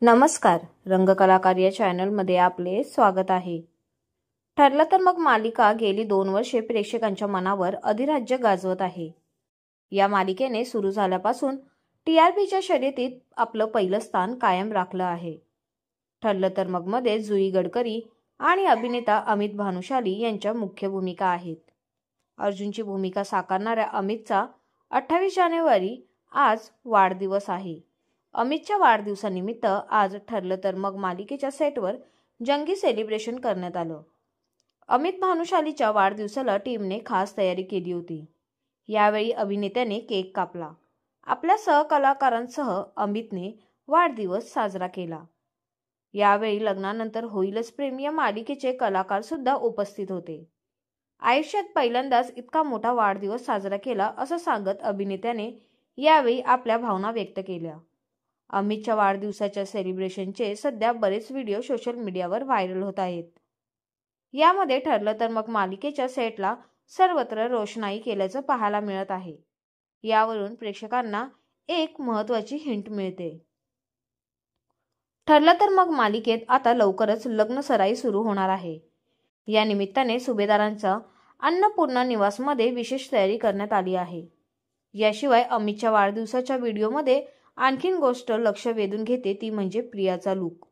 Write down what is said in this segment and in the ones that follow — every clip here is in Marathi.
नमस्कार, रंगकलाकार या चॅनलमध्ये आपले स्वागत आहे। ठरलं तर मग मालिका गेली 2 वर्षे प्रेक्षकांच्या मनावर अधिराज्य गाजवत आहे। या मालिकेने सुरू झाल्यापासून TRPच्या शर्यतीत आपलं पहिलं स्थान कायम राखलं आहे। ठरलं तर मग मध्ये जुई गडकरी आणि अभिनेता अमित भानुशाली यांच्या मुख्य भूमिका आहेत। अर्जुनची भूमिका साकारणाऱ्या अमितचा 28 जानेवारी आज वाढदिवस आहे। अमितच्या वाढदिवसानिमित्त आज ठरलं तर मग मालिकेच्या सेटवर जंगी सेलिब्रेशन करण्यात आलं। अमित भानुशालीच्या वाढदिवसाला टीमने खास तयारी केली होती। यावेळी अभिनेत्याने केक कापला। आपल्या सहकलाकारांसह अमितने वाढदिवस साजरा केला। यावेळी लग्नानंतर होईलच प्रेम या मालिकेचे कलाकार सुद्धा उपस्थित होते। आयुष्यात पहिल्यांदाच इतका मोठा वाढदिवस साजरा केला असं सांगत अभिनेत्याने यावेळी आपल्या भावना व्यक्त केल्या। अमितच्या वाढदिवसाच्या सेलिब्रेशनचे सध्या बरेच व्हिडिओ सोशल मीडियावर व्हायरल होत आहेत। यामध्ये ठरलं तर मग मालिकेच्या सेटला सर्वत्र रोषणाई केल्याचं पाहायला मिळत आहे। यावरून प्रेक्षकांना एक महत्त्वाची हिंट मिळते। ठरलं तर मग मालिकेत आता लवकरच लग्नसराई सुरू होणार आहे। या निमित्ताने सुभेदारांचा अन्नपूर्णा निवासमध्ये विशेष तयारी करण्यात आली आहे। याशिवाय अमितच्या वाढदिवसाच्या व्हिडिओमध्ये आणखीन गोष्ट लक्ष वेधून घेते ती म्हणजे प्रियाचा लुक।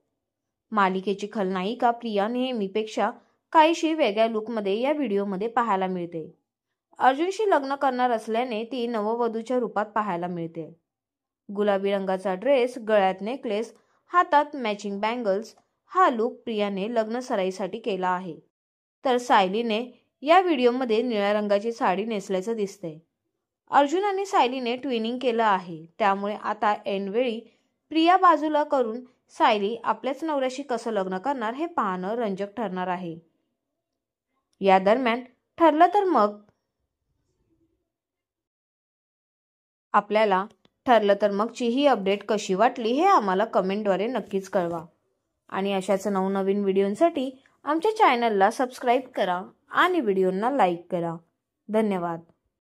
मालिकेची खलनायिका प्रिया नेहमीपेक्षा काहीशी वेगळ्या लुकमध्ये या व्हिडिओमध्ये पाहायला मिळते। अर्जुनशी लग्न करणार असल्याने ती नववधूच्या रूपात पाहायला मिळते। गुलाबी रंगाचा ड्रेस, गळ्यात नेकलेस, हातात मॅचिंग बँगल्स हा लुक प्रियाने लग्नसराईसाठी केला आहे। तर सायलीने या व्हिडिओमध्ये निळ्या रंगाची साडी नेसल्याचं दिसतंय। अर्जुन आणि सायलीने ट्विनिंग केलं आहे, त्यामुळे आता ऐनवेळी प्रिया बाजूला करून सायली आपल्याच नवऱ्याशी कसं लग्न करणार हे पाहणं रंजक ठरणार आहे। या दरम्यान ठरलं तर मग आपल्याला ठरलं तर मगची ही अपडेट कशी वाटली हे आम्हाला कमेंटद्वारे नक्कीच कळवा। आणि अशाच नवनवीन व्हिडिओंसाठी आमच्या चॅनलला सबस्क्राईब करा आणि व्हिडिओंना लाईक करा। धन्यवाद।